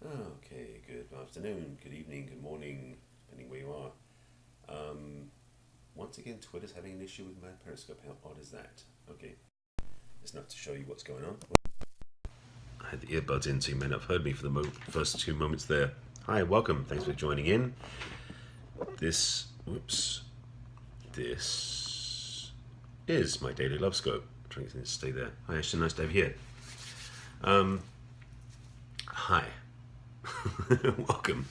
Okay, good afternoon, good evening, good morning, depending where you are. Once again, Twitter's having an issue with my Periscope. How odd is that? Okay, it's enough to show you what's going on. I had the earbuds in, so you may not have heard me for the first 2 moments there. Hi, welcome. Thanks for joining in. This is my daily love scope. I'm trying to stay there. Hi, Ashton. Nice to have you here. Hi. Welcome.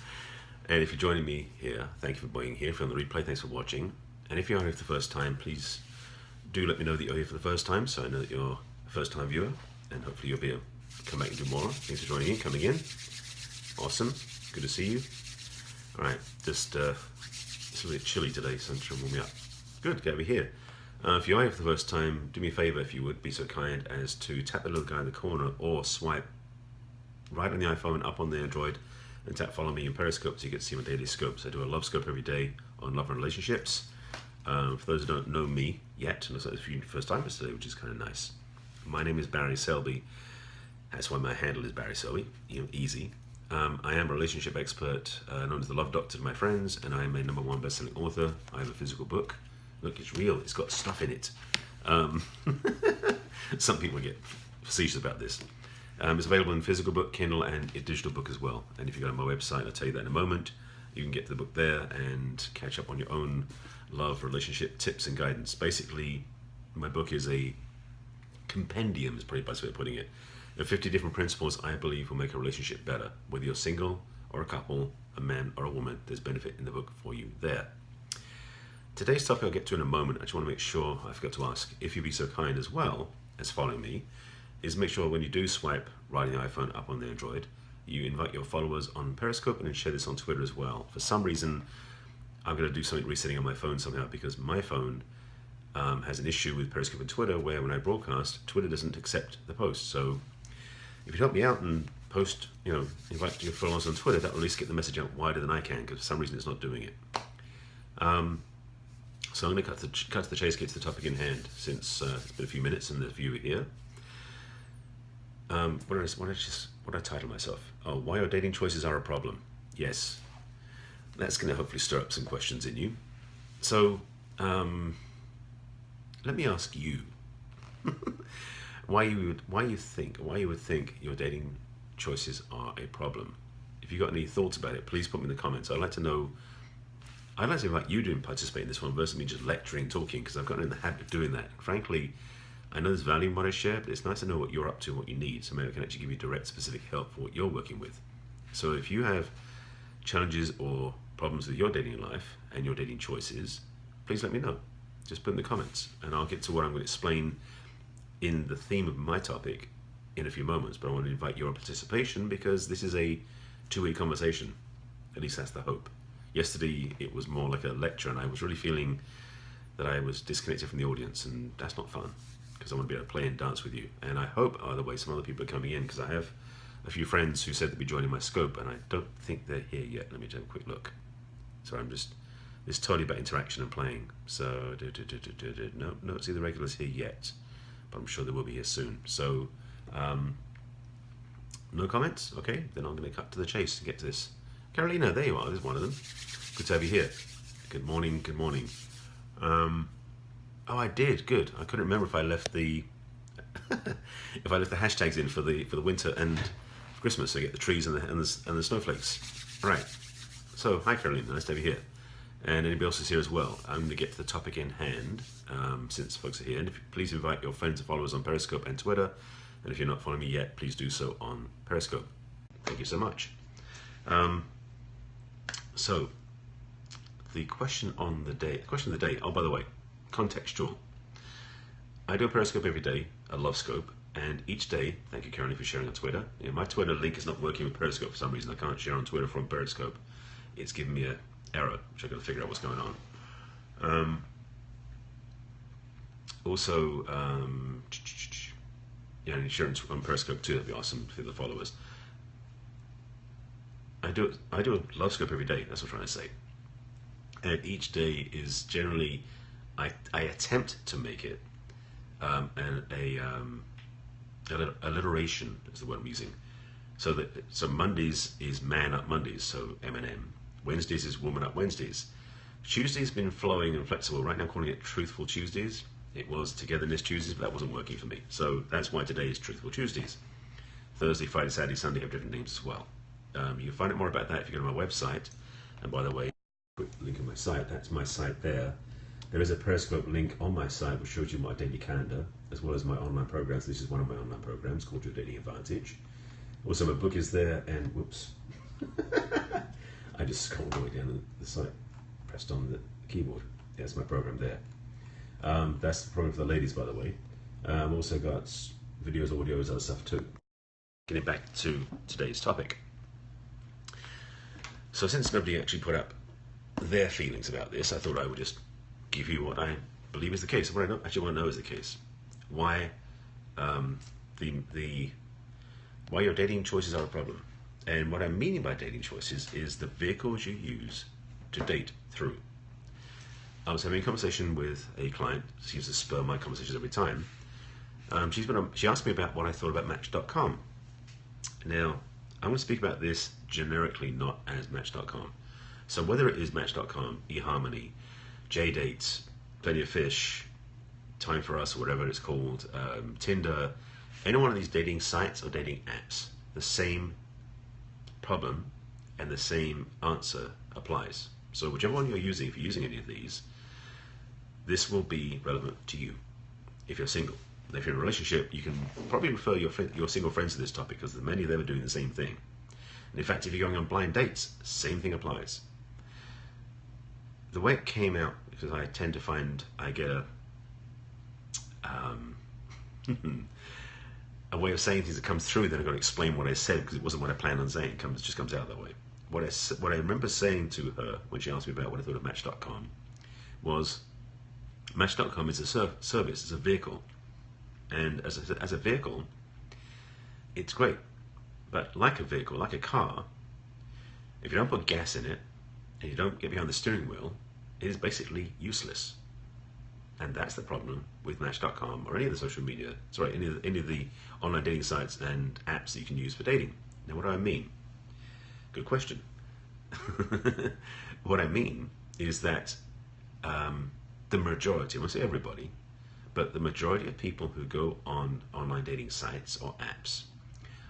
And if you're joining me here, thank you for being here. If you're on the replay, thanks for watching. And if you're here for the first time, please do let me know that you're here for the first time, so I know that you're a first-time viewer, and hopefully you'll be able to come back and do more. Thanks for joining in, coming in. Awesome. Good to see you. All right, just it's a little bit chilly today, so I'm trying to warm me up. Good, get over here. If you are here for the first time, do me a favor, if you would be so kind as to tap the little guy in the corner or swipe right on the iPhone, up on the Android, and tap follow me in Periscope so you get to see my daily scopes. I do a love scope every day on love and relationships. For those who don't know me yet, and it's like the first time today, which is kind of nice. My name is Barry Selby. That's why my handle is Barry Selby. Easy. I am a relationship expert, known as the Love Doctor to my friends, and I am a #1 best-selling author. I have a physical book. Look, it's real. It's got stuff in it. Some people get facetious about this. It's available in physical book, Kindle, and a digital book as well. And if you go to my website, I'll tell you that in a moment. You can get to the book there and catch up on your own love, relationship tips and guidance. Basically, my book is a compendium, is probably the best way of putting it, of 50 different principles I believe will make a relationship better. Whether you're single or a couple, a man or a woman, there's benefit in the book for you there. Today's topic I'll get to in a moment. I just want to make sure, I forgot to ask, if you'd be so kind as well as following me, is make sure when you do swipe right on the iPhone, up on the Android, you invite your followers on Periscope and then share this on Twitter as well. For some reason, I'm going to do something resetting on my phone somehow, because my phone has an issue with Periscope and Twitter where when I broadcast, Twitter doesn't accept the post. So if you'd help me out and post, invite your followers on Twitter, that will at least get the message out wider than I can, because for some reason it's not doing it. So I'm going to cut to the chase, get to the topic in hand, since it's been a few minutes and there's a viewer here. What did I title myself? Oh, why your dating choices are a problem. Yes, that's going to hopefully stir up some questions in you. So, let me ask you, why you would think your dating choices are a problem. If you got any thoughts about it, please put them in the comments. I'd like to know. I'd like to invite you to participate in this one versus me just lecturing, talking, because I've gotten in the habit of doing that. Frankly, I know there's value in what I share, but it's nice to know what you're up to and what you need, so maybe I can actually give you direct, specific help for what you're working with. So if you have challenges or problems with your dating life and your dating choices, please let me know. Just put in the comments, and I'll get to what I'm going to explain in the theme of my topic in a few moments. But I want to invite your participation because this is a two-way conversation. At least that's the hope. Yesterday it was more like a lecture, and I was really feeling that I was disconnected from the audience, and that's not fun, because I want to be able to play and dance with you. And I hope, by the way, some other people are coming in, because I have a few friends who said they'd be joining my scope, and I don't think they're here yet. Let me take a quick look. So it's totally about interaction and playing. So, no, see the regulars here yet, but I'm sure they will be here soon. So, no comments? Okay, then I'm going to cut to the chase and get to this. Carolina, there you are, there's one of them. Good to have you here. Good morning, good morning. Oh, I did. Good. I couldn't remember if I left the if I left the hashtags in for the winter and Christmas, so you get the trees and the snowflakes. All right. So, hi Caroline. Nice to have you here. And anybody else is here as well. I'm going to get to the topic in hand, since folks are here. And please invite your friends and followers on Periscope and Twitter. And if you're not following me yet, please do so on Periscope. Thank you so much. So, the question of the day. Oh, by the way, contextual. I do a Periscope every day, a love scope, and each day, thank you Caroline for sharing on Twitter. My Twitter link is not working with Periscope for some reason. I can't share on Twitter from Periscope. It's giving me an error, which I've got to figure out what's going on. Also, and sharing on Periscope too, that'd be awesome for the followers. I do a love scope every day, that's what I'm trying to say. And each day is generally, I attempt to make it alliteration is the word I'm using, So Mondays is Man Up Mondays, so M&M. Wednesdays is Woman Up Wednesdays. Tuesday's been flowing and flexible. Right now I'm calling it Truthful Tuesdays. It was Togetherness Tuesdays, but that wasn't working for me. So that's why today is Truthful Tuesdays. Thursday, Friday, Saturday, Sunday have different names as well. You can find out more about that if you go to my website. And by the way, quick link on my site. That's my site there. There is a Periscope link on my site which shows you my daily calendar, as well as my online programs. This is one of my online programs called Your Daily Advantage. Also, my book is there, and whoops, I just scrolled all the way down the site, pressed on the keyboard. That's my program there. That's the program for the ladies, by the way. I've also got videos, audios, other stuff too. Getting back to today's topic. So since nobody actually put up their feelings about this, I thought I would just give you what I believe is the case. What I don't actually want to know is the case. Why why your dating choices are a problem. And what I'm meaning by dating choices is the vehicles you use to date through. I was having a conversation with a client. She used to spur my conversations every time. She asked me about what I thought about Match.com. Now, I'm going to speak about this generically, not as Match.com. So whether it is Match.com, eHarmony, JDates, Plenty of Fish, Time for Us, or whatever it's called, Tinder, any one of these dating sites or dating apps, the same problem and the same answer applies. So whichever one you're using, if you're using any of these, this will be relevant to you if you're single. If you're in a relationship, you can probably refer your single friends to this topic because many of them are doing the same thing. And in fact, if you're going on blind dates, same thing applies. The way it came out, because I tend to find I get a way of saying things that comes through, then I've got to explain what I said because it wasn't what I planned on saying. It just comes out that way. What I remember saying to her when she asked me about what I thought of Match.com was, Match.com is a service, it's a vehicle. And as a vehicle, it's great. But like a vehicle, like a car, if you don't put gas in it and you don't get behind the steering wheel, it is basically useless. And that's the problem with Match.com or any of the social media, any of the online dating sites and apps that you can use for dating. Now, what do I mean? Good question. What I mean is that the majority, I won't say everybody, but the majority of people who go on online dating sites or apps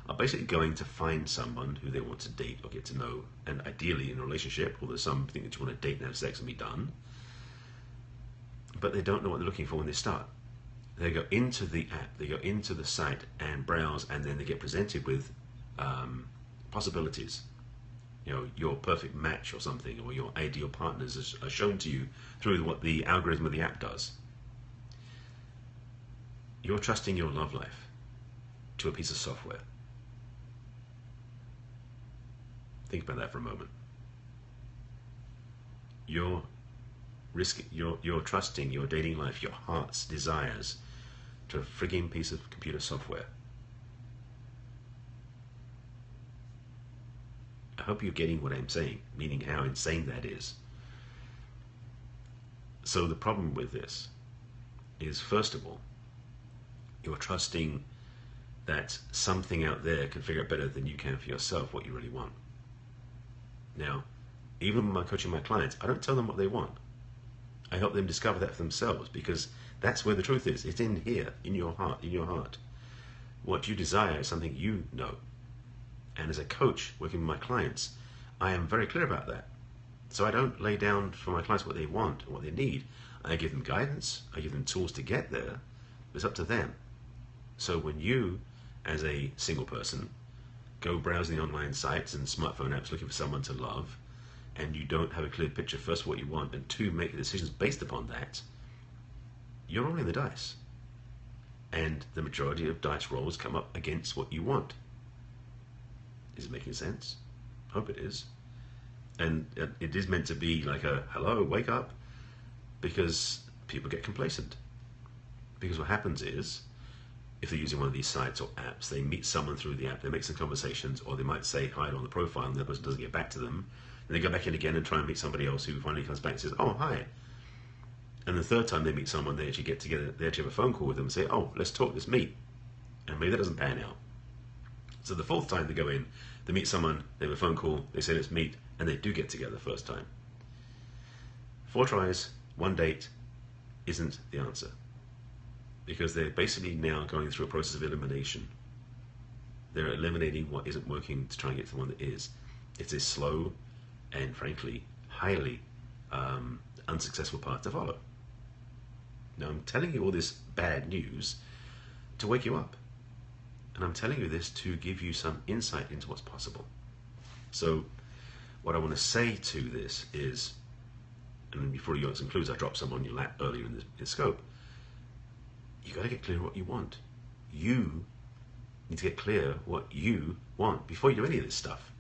are basically going to find someone who they want to date or get to know, and ideally in a relationship, or there's something that you want to date and have sex and be done, but they don't know what they're looking for when they start. They go into the app, they go into the site and browse, and then they get presented with possibilities. You know, your perfect match or something, or your ideal partners are shown to you through what the algorithm of the app does. You're trusting your love life to a piece of software. Think about that for a moment. You're trusting your dating life, your heart's desires, to a frigging piece of computer software. I hope you're getting what I'm saying, meaning how insane that is. So the problem with this is, first of all, you're trusting that something out there can figure out better than you can for yourself what you really want. Now, even when I'm coaching my clients, I don't tell them what they want. I help them discover that for themselves, because that's where the truth is. It's in here, in your heart, in your heart. What you desire is something you know. And as a coach working with my clients, I am very clear about that. So I don't lay down for my clients what they want or what they need. I give them guidance, I give them tools to get there. It's up to them. So when you, as a single person, go browsing online sites and smartphone apps looking for someone to love, and you don't have a clear picture, first, of what you want, and two, make decisions based upon that, you're rolling the dice. And the majority of dice rolls come up against what you want. Is it making sense? Hope it is. And it is meant to be like a, hello, wake up, because people get complacent. Because what happens is, if they're using one of these sites or apps, they meet someone through the app, they make some conversations, or they might say hi on the profile and the other person doesn't get back to them. And they go back in again and try and meet somebody else who finally comes back and says, oh, hi. And the third time they meet someone, they actually get together, they actually have a phone call with them and say, oh, let's talk, let's meet. And maybe that doesn't pan out. So the fourth time they go in, they meet someone, they have a phone call, they say let's meet, and they do get together the first time. 4 tries, 1 date isn't the answer, because they're basically now going through a process of elimination. They're eliminating what isn't working to try and get to the one that is. It's a slow and frankly highly unsuccessful path to follow. Now I'm telling you all this bad news to wake you up, and I'm telling you this to give you some insight into what's possible. So what I want to say to this is, and before you conclude, I dropped some on your lap earlier in the scope, you got to get clear what you want. You need to get clear what you want before you do any of this stuff.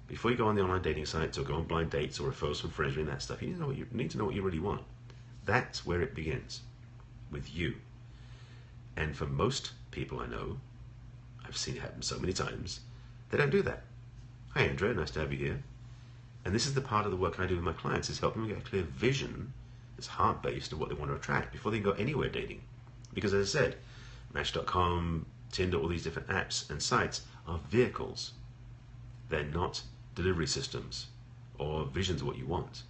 Before you go on the online dating sites or go on blind dates or referrals from friends and that stuff, you need to know what you really want. That's where it begins, with you. And for most people I know, I've seen it happen so many times, they don't do that. Hi Andrea, nice to have you here. And this is the part of the work I do with my clients, is helping them get a clear vision that's heart-based of what they want to attract before they go anywhere dating. Because as I said, Match.com, Tinder, all these different apps and sites are vehicles. They're not delivery systems or visions of what you want.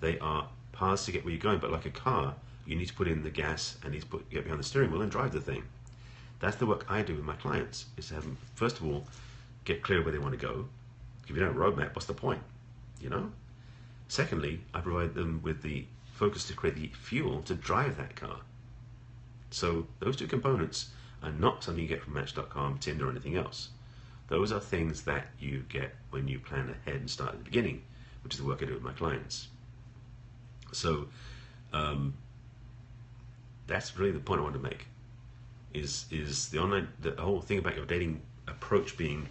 They are paths to get where you're going, but like a car, you need to put in the gas and need to get behind the steering wheel and drive the thing. That's the work I do with my clients, is to have them, first of all, get clear where they want to go. If you don't have a roadmap, what's the point? You know? Secondly, I provide them with the focus to create the fuel to drive that car. So those 2 components are not something you get from Match.com, Tinder, or anything else. Those are things that you get when you plan ahead and start at the beginning, which is the work I do with my clients. So that's really the point I want to make, is the whole thing about your dating approach being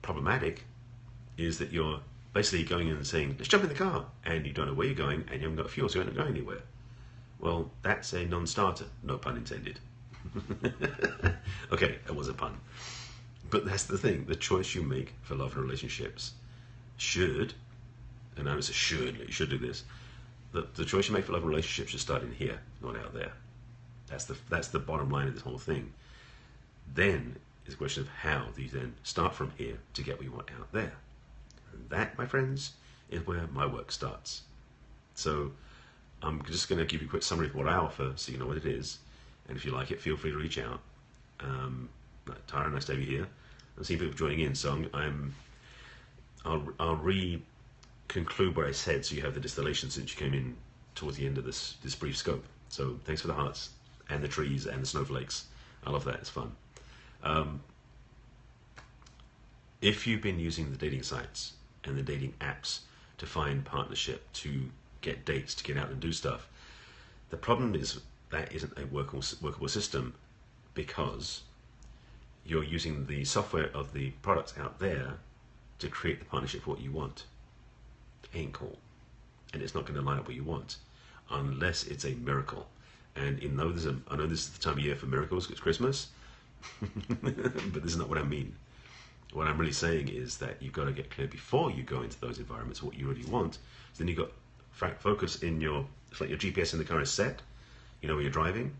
problematic is that you're basically going in and saying, let's jump in the car, and you don't know where you're going, and you haven't got fuel, so you're not going anywhere. Well, that's a non-starter, no pun intended. Okay, that was a pun. But that's the thing, the choice you make for love and relationships should, and I know it's a should, you should do this, the choice you make for love and relationships should start in here, not out there. That's the bottom line of this whole thing. Then is a question of how do you then start from here to get what you want out there. And that, my friends, is where my work starts. So I'm just going to give you a quick summary of what I offer so you know what it is. And if you like it, feel free to reach out. Tyra, nice to have you here. I'm seeing people joining in, so I'll conclude what I said so you have the distillation since you came in towards the end of this brief scope. So thanks for the hearts and the trees and the snowflakes. I love that, it's fun. If you've been using the dating sites and the dating apps to find partnership, to get dates, to get out and do stuff, the problem is that isn't a workable system, because you're using the software of the products out there to create the partnership for what you want. Ain't cool. And it's not going to line up what you want unless it's a miracle. And I know this is the time of year for miracles, it's Christmas, but this is not what I mean. What I'm really saying is that you've got to get clear before you go into those environments what you really want. So then you've got focus in it's like your GPS in the car is set, you know where you're driving,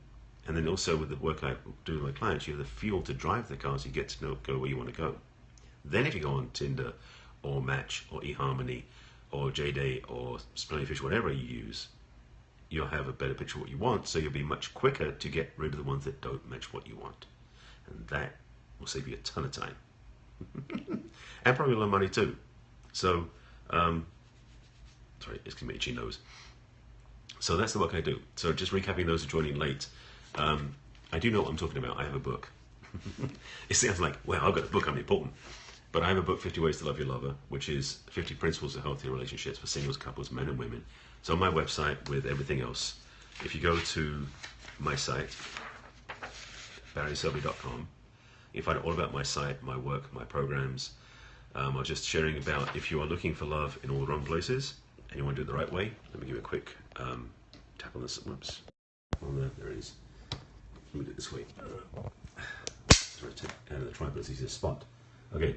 and then also with the work I do with my clients, you have the fuel to drive the car so you get to go where you want to go. Then if you go on Tinder or Match or eHarmony or JDate or Plentyfish, whatever you use, you'll have a better picture of what you want, so you'll be much quicker to get rid of the ones that don't match what you want. And that will save you a ton of time. And probably a lot of money too. So, sorry, it's giving me itchy nose. So that's the work I do. So just recapping those who are joining late. I do know what I'm talking about. I have a book. It sounds like, well, I've got a book, I'm important. But I have a book, 50 Ways to Love Your Lover, which is 50 Principles of Healthy Relationships for Singles, Couples, Men and Women. So on my website with everything else, if you go to my site, barryselby.com, you find out all about my site, my work, my programs. I'm just sharing about if you are looking for love in all the wrong places and you want to do it the right way. Let me give you a quick tap on this. Whoops. There it is. Let me do it this way. Sorry, take out of the tripod, it's the easiest spot. Okay.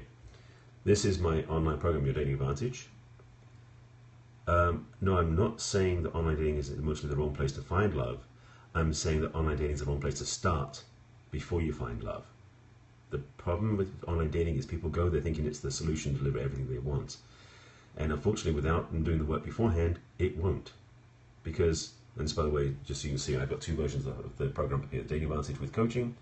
This is my online program, Your Dating Advantage. No, I'm not saying that online dating is emotionally the wrong place to find love. I'm saying that online dating is the wrong place to start before you find love. The problem with online dating is people go there thinking it's the solution to deliver everything they want. And unfortunately, without them doing the work beforehand, it won't. Because, and this, by the way, just so you can see, I've got two versions of the program here, Dating Advantage with Coaching,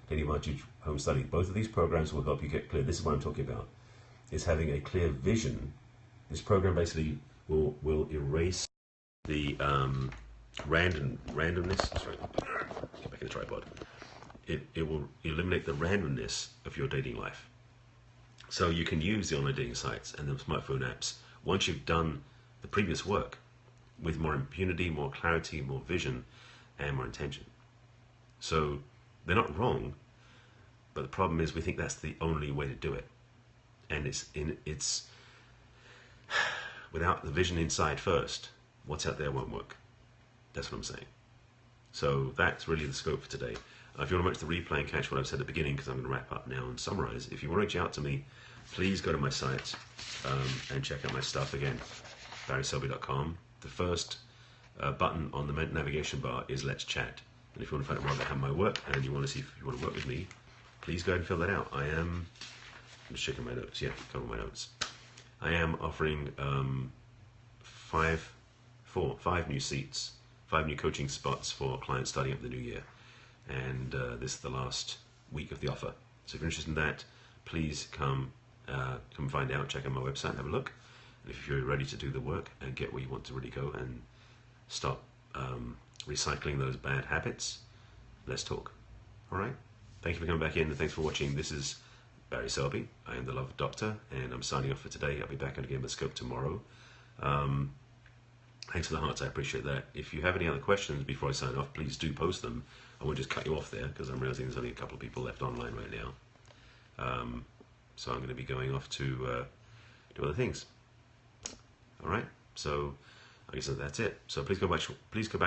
Dating Advantage Home Study. Both of these programs will help you get clear. This is what I'm talking about, is having a clear vision. This program basically will erase the randomness. Sorry, get back in the tripod. It will eliminate the randomness of your dating life. So you can use the online dating sites and the smartphone apps once you've done the previous work with more impunity, more clarity, more vision, and more intention. So they're not wrong, but the problem is we think that's the only way to do it. And it's without the vision inside first, what's out there won't work. That's what I'm saying. So that's really the scope for today. If you want to watch the replay and catch what I've said at the beginning, because I'm going to wrap up now and summarize, if you want to reach out to me, please go to my site and check out my stuff again, barryselby.com. The first button on the navigation bar is Let's Chat. And if you want to find out more about my work and you want to see if you want to work with me, please go ahead and fill that out. I'm just checking my notes. Yeah, cover my notes. I am offering 5 new seats, 5 new coaching spots for clients starting up the new year. And this is the last week of the offer. So if you're interested in that, please come find out, check out my website, have a look. And if you're ready to do the work and get where you want to really go and stop recycling those bad habits, let's talk. All right? Thank you for coming back in and thanks for watching. This is Barry Selby. I am the Love Doctor and I'm signing off for today. I'll be back on again with Scope tomorrow. Thanks for the hearts, I appreciate that. If you have any other questions before I sign off, please do post them. I won't just cut you off there because I'm realizing there's only a couple of people left online right now. So I'm going to be going off to do other things. All right. So I guess that's it. So please go back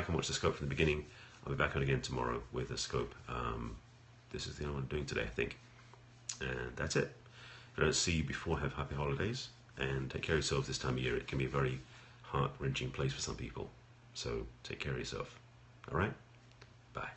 and watch the scope from the beginning. I'll be back on again tomorrow with a scope. This is the only one I'm doing today, I think. And that's it. If I don't see you before, have happy holidays and take care of yourselves this time of year. It can be a very heart-wrenching place for some people. So take care of yourself. All right. Bye.